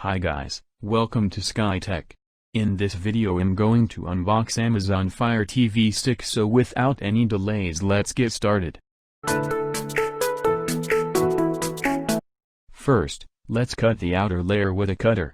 Hi guys, welcome to SkyTech. In this video I'm going to unbox Amazon Fire TV stick, so without any delays let's get started. First, let's cut the outer layer with a cutter.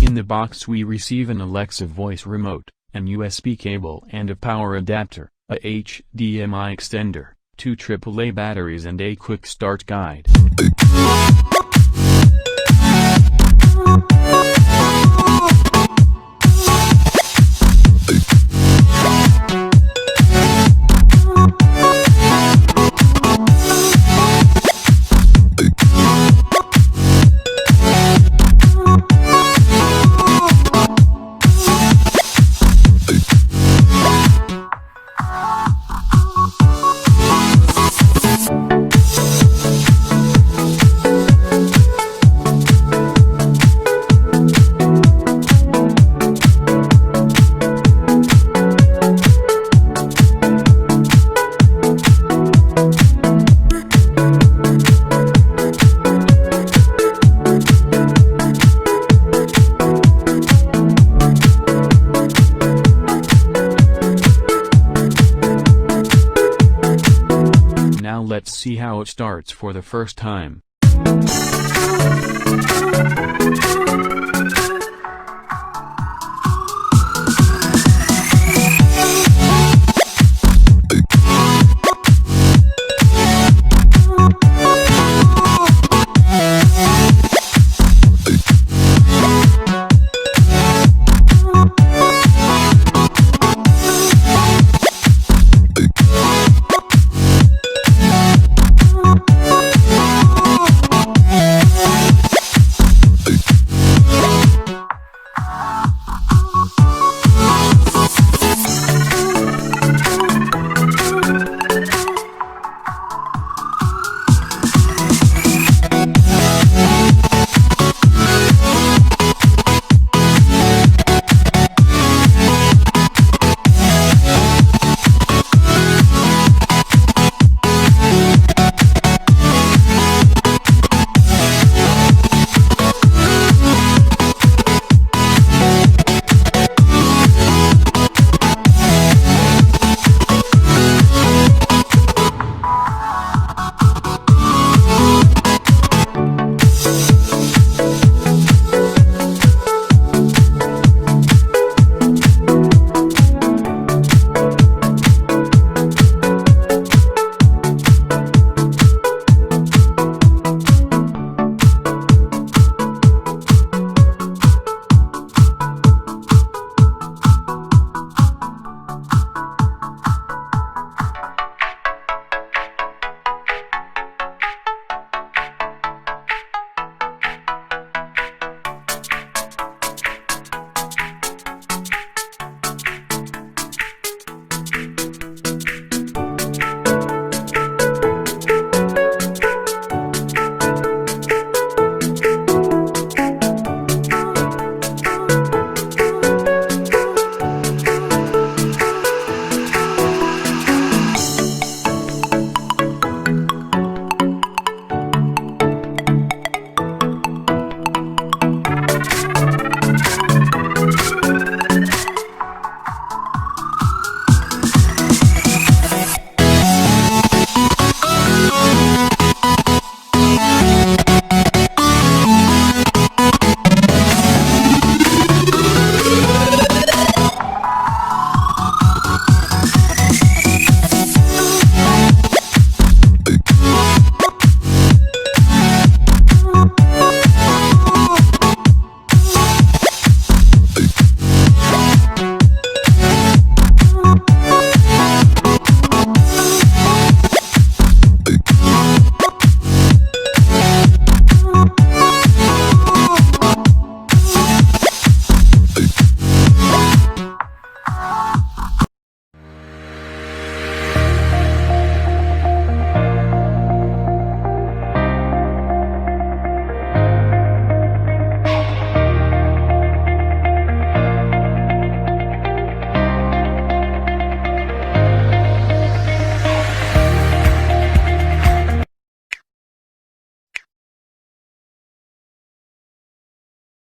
In the box we receive an Alexa voice remote, an USB cable and a power adapter, a HDMI extender, 2 AAA batteries and a quick start guide. Now let's see how it starts for the first time.